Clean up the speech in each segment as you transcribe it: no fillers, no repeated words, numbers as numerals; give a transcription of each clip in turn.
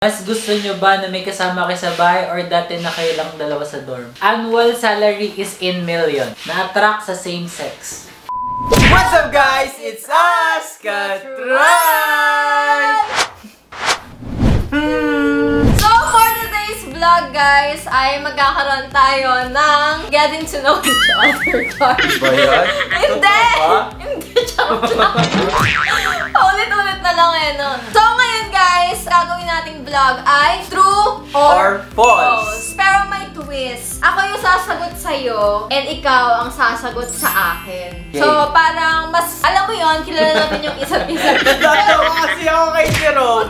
Mas gusto nyo ba na may kasama kayo sa bahay or dati na kayo lang dalawa sa dorm? Annual salary is in million. Na-attract sa same sex. What's up guys? It's us, Katray! So for today's vlog guys, ay magkakaroon tayo ng getting to know each other part. Ba yan? Hindi! Hindi, charot lang. Ulit-ulit na lang eh, no? So ngayon guys, gagawin nating vlog ay true or false. Pero may twist. Ako yung sasagot sa'yo and ikaw ang sasagot sa akin. Okay. So parang mas, alam mo yun, kilala natin yung isa't isa. Natawa kasi ako kay Jerome.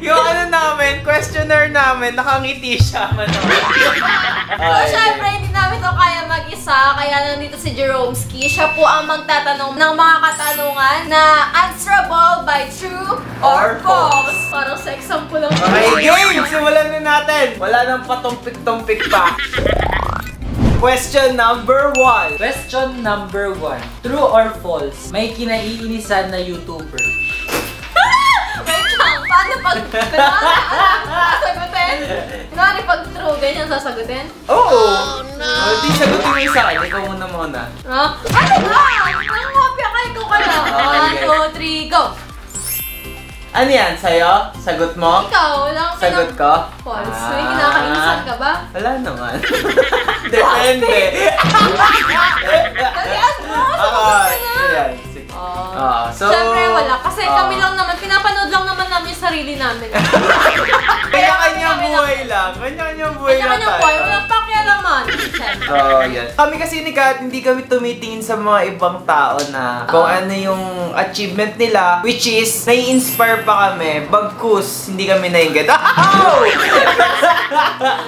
Yung ano namin, questionnaire namin, nakangiti siya. So syempre, hindi namin to kaya mag-isa. Kaya nandito si Jeromski. Siya po ang magtatanong ng mga katanungan na answerable by true or false. Parang sa example lang. Okay, game! Simulan na natin! Wala nang patumpik-tumpik pa. Question number 1. Question number 1. True or false? May kinaiinisan na YouTuber. Wait lang, paano pag sasagutin? Kunwari pag true, ganyan sasagutin? Oo! Di sagutin mo yung sa akin. Ikaw muna. Ano ba? Nangopya ka, ikaw ka lang. 1, 2, 3, go! Ano yan? Sa'yo? Sagot mo? Ikaw, wala kang Sagot ko? false. May kinakainisan ka ba? Wala naman. Depende. Dalian mo! Sagutin mo na! So, Siyempre wala. Kasi kami lang naman, pinapanood lang naman namin yung sarili namin. Kanya-kanyang buhay lang. Kanya-kanyang buhay lang Kanya-kanyang buhay. Walang pakialaman. Siyempre. Yes. Kami kasi ni Kat, hindi kami tumitingin sa mga ibang tao na kung ano yung achievement nila, which is, nai-inspire pa kami. Bagkus, hindi kami nainggit.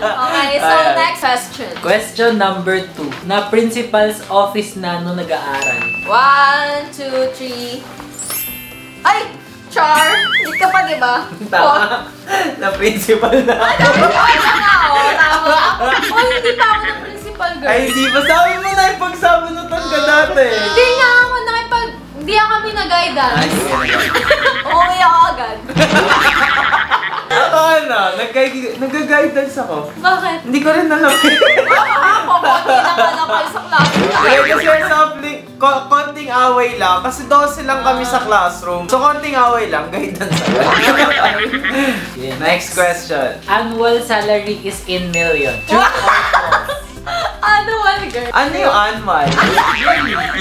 Okay, so next question. Question number 2. Na principal's office na nung nag-aaral. 1, 2, 3. Ay! Char! Hindi ka pa, di ba? Tama. Na principal na. Tama. Oh, hindi pa ako ng principal, girl. Ay, hindi ba? Sabi mo na yung pagsabunutan ka dati. Hindi nga ako hindi ako kami na-guidance. Ay, sige na. Umuwi ako agad. Ako ano, nag-guidance ako. Bakit? Hindi ko rin alam. Ako, konti lang alam kayo sa classroom. Kasi konting away lang. Kasi 12 lang kami sa classroom. So, konting away lang. Guidance ako. Next question. Annual salary is in million. True or false? Annual, girl. Ano yung annual?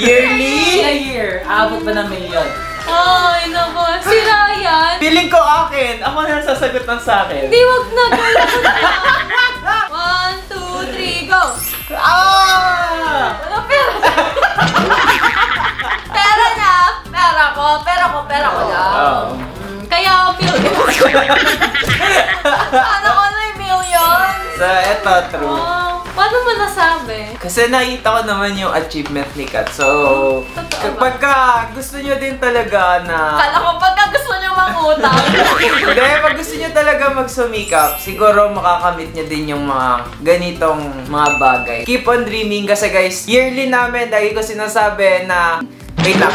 Yearly? In a year, aabot ba ng milyon? Ay, naku. Si Ryan. Feeling ko akin. Ako na sasagot ng sa akin. Hindi, wag na. 1, 2, 3, go. Wala pera. Pera na. Pera ko lang. Kaya millions. Ano ko na yung millions? So, eto, true. Paano mo nasabi? Kasi nakita ko naman yung achievement ni Kat. So, kapag gusto nyo din talaga na... Kala ko pagka gusto nyo mangutang. Hindi, pag gusto nyo talaga magsumikap, siguro makakamit nyo din yung mga ganitong mga bagay. Keep on dreaming kasi guys, yearly namin, lagi ko sinasabi na... Wait lang.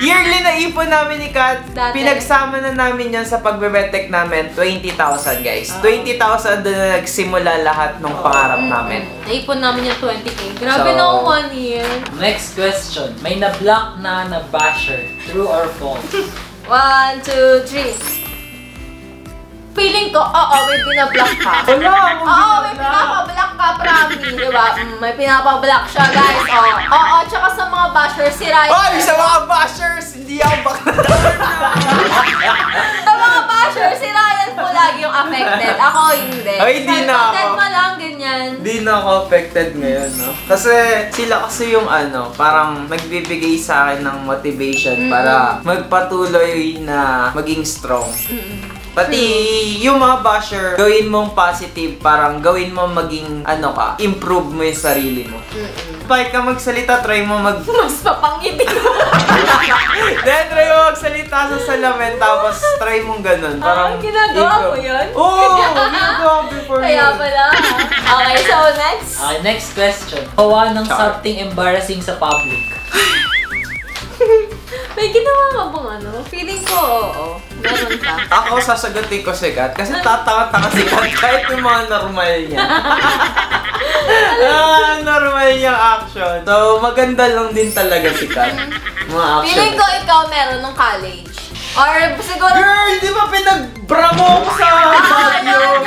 Yearly na ipon namin ni Kat, pinagsama na namin yan sa pagbe-betech namin, 20,000 guys. 20,000 doon na nagsimula lahat ng pangarap namin. Naipon namin yung 20K. Grabe na 1 year. Next question. May na-block na basher. True or false? 1, 2, 3. Feeling ko, oo, may pinablock ka. Wala! Oo, may pinapablock ka, promise, di ba? May pinapablock siya, guys. Oo, tsaka sa mga bashers, si Ryan. Ay, sa mga bashers! Hindi ako bakla. Sa mga bashers, si Ryan po lagi yung affected. Ako, hindi. Ay, hindi na ako. Content mo lang, ganyan. Hindi na ako affected ngayon, no? Kasi sila kasi yung parang nagbibigay sa akin ng motivation para magpatuloy na maging strong. Pati yung mga basher, gawin mong positive, parang gawin mo maging, improve mo yung sarili mo. Pag ka magsalita, try mo Mas papangiti mo. Then, try mo magsalita sa salamin, tapos try mong ganun. Parang ginagawa mo yun? Oo! Ginagawa before yun. Kaya pala. Okay, so next. Okay, next question. Gawa ng something embarrassing sa public. May ginawa ka bang ano? Feeling ko, oo. Meron ka. Ako sasagutin ko sikat kasi tatanga-tanga sikat kahit yung mga normal niya. Normal niyang action. So, maganda lang din talaga sikat. Mga action. Feeling ko ikaw meron nung college. Or siguro... Girl, di ba pinag-bramo ko sa Baguio?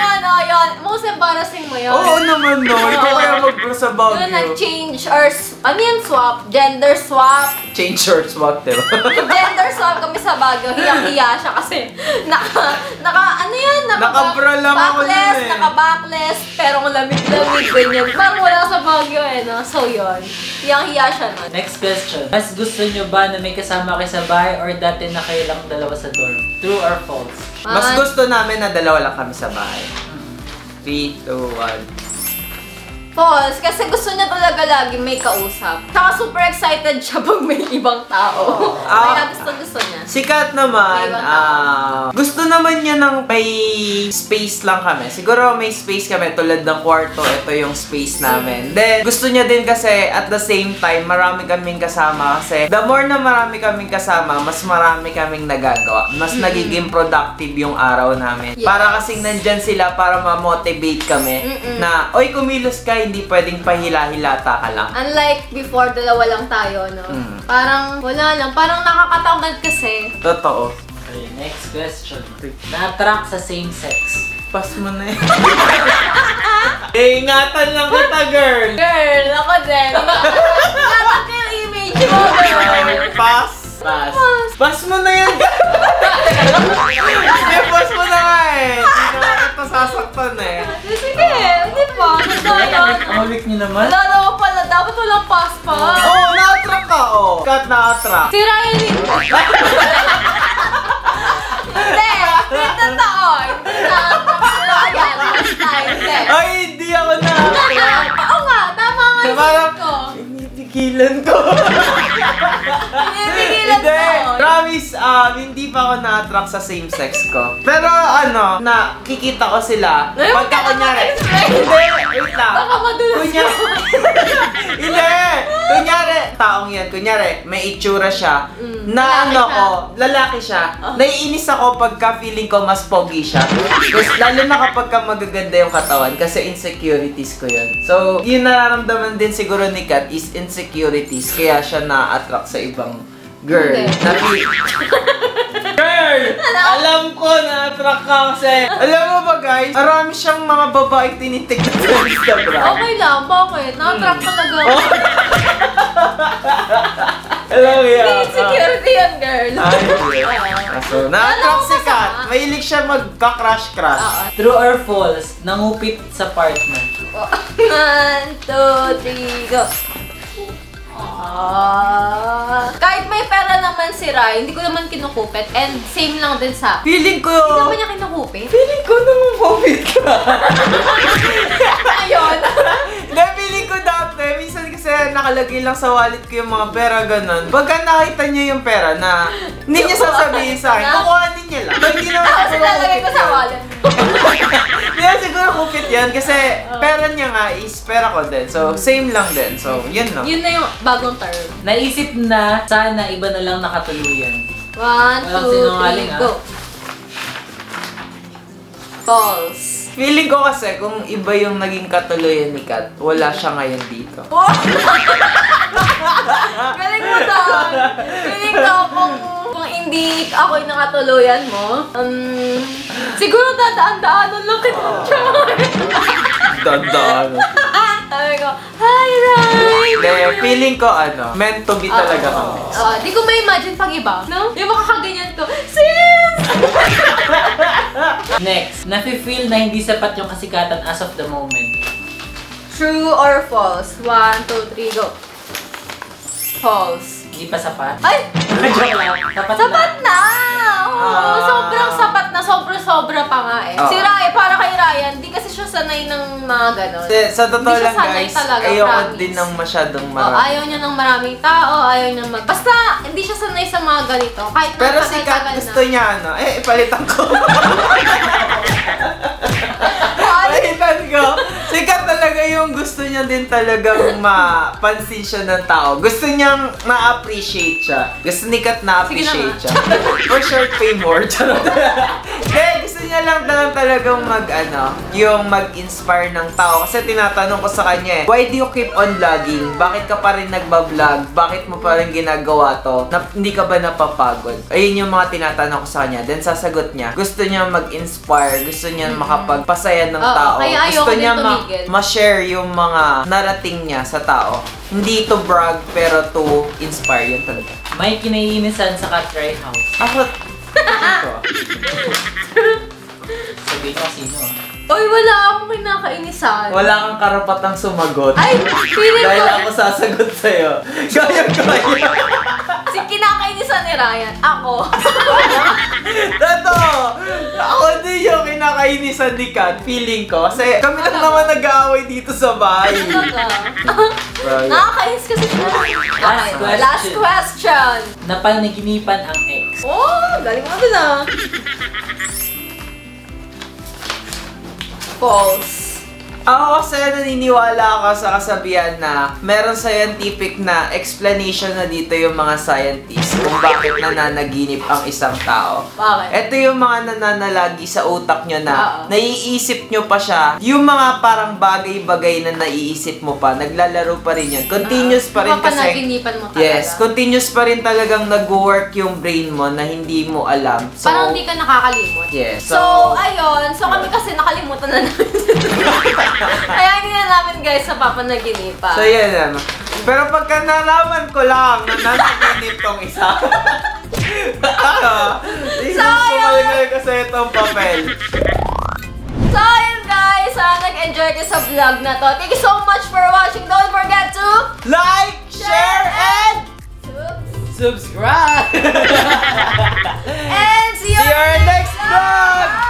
Yun. Most embarrassing mo yun. Oo naman no. Ikaw kaya mag-bro sa Yun, Baguio. nag-change or... Ano yan? Swap? Gender swap? Change shorts, what, diba? Gender swap kami sa Baguio. Hiyang-hiya siya kasi ano yan? Naka-bra lang ako backless, yun eh. naka-backless, pero ang lamig-lamig, ganyan. Parang wala sa Baguio eh, no? So yun. Hiyang-hiya siya nun. Next question. Mas gusto nyo ba na may kasama kayo sa bahay or dati na kayo lang dalawa sa dorm? True or false? Mas gusto namin na dalawa lang kami sa bahay. 3, 2, 1. False, kasi gusto niya talaga lagi may kausap. Tsaka super excited siya pag may ibang tao. Kaya gusto niya. Sikat naman, gusto naman niya ng may space lang kami. Siguro may space kami tulad ng kwarto, ito yung space namin. Then, gusto niya din kasi at the same time, marami kaming kasama kasi the more na marami kaming kasama, mas marami kaming nagagawa. Mas nagiging productive yung araw namin. Yes. Para kasing nandyan sila para ma-motivate kami na, oy, kumilos ka, hindi pwedeng pahila-hilata ka lang. Unlike before, dalawa lang tayo, no? Parang wala lang. Parang nakakatamad kasi. Totoo. Okay, next question. Na-attract sa same sex? Pas mo na yun. Ingatan lang kita, girl. Girl, ako din. Ingatan ko yung image mo, girl. Pass. Pass mo na yan. Sige, pass mo na nga eh. Hindi naman ito sasaktan eh. Sige, hindi pa. Nagdayan. Ang ulit nyo naman? Wala naman pala. Dapat walang pass pa. Oh, na-attract ka, oh. Kat na-attract. Si Ryan din. Hindi. Hindi totoo. Hindi na. Yan. Last time. Hindi. Ay, hindi ako na-attract. Oo nga. Tama nga yung Parang, sagot ko. Tinitigilan ko. Pinipigilan Hindi. ko. Promise, hindi pa ako na-attract sa same sex ko. Pero ano, nakikita ko sila. Ngayon Pagka ka kunyari. naman, Hindi, wait lang. Baka madulas Kunyari. Hindi. Kunyari, taong yan. Kunyari, may itsura siya. Na Lalaki ano siya. ko, lalaki siya. Naiinis ako pagka feeling ko mas pogi siya. Tapos lalo na kapag ka magaganda yung katawan kasi insecurities ko yun. So, yung nararamdaman din siguro ni Kat is insecurities. Kaya siya na-attract sa ibang girl. Hindi. Girl! Alam ko na-attract ka kasi. Alam mo ba guys, marami siyang mga babaeng tinitignan sa Instagram. Okay lang. Bakit? Na-attract talaga ako. Alam mo yan. Hindi insecurity yan, girl. So, na-attract si Kat. Mahilig siya magka-crush-crush. True or false? Nangupit sa partner? 1, 2, 3, go. Kahit may pera naman si Rai, hindi ko naman kinukupit. And same lang din sa... Feeling ko... Hindi naman niya kinukupit. Feeling ko namumupit ka. Ayun. Feeling ko dati, minsan kasi nakalagay lang sa wallet ko yung mga pera, ganun. Pagka nakita niya yung pera na hindi niya sasabihin sa akin, kukuhanin niya lang. Hindi naman Tapos siguro ilalagay ko kupit sa yun. wallet. Hindi naman siguro kupit yan kasi pera niya nga is pera ko din. So, same lang din. So, yun no. Yun na yung bagong term. Naisip na sana iba na lang nakatuluyan. 1, Walang 2, sinungaling, 3, go. False. Feeling ko kasi kung iba yung naging katuluyan ni Kat, wala siya ngayon dito. Galing mo doon. Feeling ko kung hindi ako yung nakatuluyan mo, siguro dadaan-daanan lang kita. Dandaan. Sabi ko, hi, Rai! Hindi, feeling ko meant to be talaga kami. Di ko ma-imagine pang iba, no? Yung makakaganyan ko, sis! Next, nafe-feel na hindi sapat yung kasikatan as of the moment. True or false? 1, 2, 3, go. False. Hindi pa sapat? Ay! Joke lang. Sapat Sapat na. na! Oo, sobrang sapat na. Sobra-sobra pa nga eh. Si Ryan, para kay Ryan, di kasi siya sanay ng mga ganon. Sa totoo Hindi siya lang sanay guys, talaga, ayoko promise. din ng masyadong Oh, marami. ayaw niya ng maraming tao, ayaw niya Basta, hindi siya sanay sa mga ganito. Kahit Pero si matagal-tagal Kat gusto niya ipalitan ko. Palitan ko. Si Kat talaga yung gusto niya din din talagang mapansin siya ng tao. Gusto niyang na-appreciate siya. Gusto ni Kat na-appreciate siya. For short, pay more. Charot. Kaya gusto niya lang talagang yung mag-inspire ng tao. Kasi tinatanong ko sa kanya why do you keep on vlogging? Bakit ka pa rin nagbablog? Bakit mo pa rin ginagawa to? Hindi ka ba napapagod? Ayun yung mga tinatanong ko sa kanya. Then sasagot niya, gusto niya mag-inspire. Gusto niya makapagpasaya ng tao. Kaya Gusto ayoko niya din tumigil. ma-share yung mga narating niya sa tao. Hindi to brag, pero to inspire. Yan talaga. May kinaiinisan sa Cat Right House. Ako, ito. Sabihin ko sino ah. Uy, wala akong kinakainisan. Wala kang karapatang sumagot. Ay, feeling Dahil ko. ako sasagot sa'yo. Kaya. Si kinakainisan ni Ryan. Ako. Tato! Ako din yung kinakainisan ni Kat. Feeling ko. Kasi kami lang naman nag-aaway dito sa bahay. Right. Nakakainis kasi siya. Okay, last question. Napanaginipan ang ex. Oh, galing mo din ah. False. Ako kasi naniniwala ako sa kasabihan na meron scientific na explanation na dito yung mga scientists kung bakit nananaginip ang isang tao. Bakit? Ito yung mga nananalagi sa utak nyo na Oo. naiisip nyo pa siya. Yung mga parang bagay-bagay na naiisip mo pa, naglalaro pa rin yun. Continuous pa rin kasi. Mapanaginipan mo talaga. Yes, continuous pa rin talagang nag-work yung brain mo na hindi mo alam. So, Parang hindi ka nakakalimot. yes. So, ayun. So, kami kasi nakalimutan na namin. Kaya hindi na namin guys napapanaginipan. So, yan naman. Pero pagka nalaman ko lang na nanaginip tong isa. Sumalagay ko sa itong papel. So, ayun guys. Nag-enjoy kayo sa vlog na to. Thank you so much for watching. Don't forget to Like, share, and Subscribe! and see you see you in our next vlog!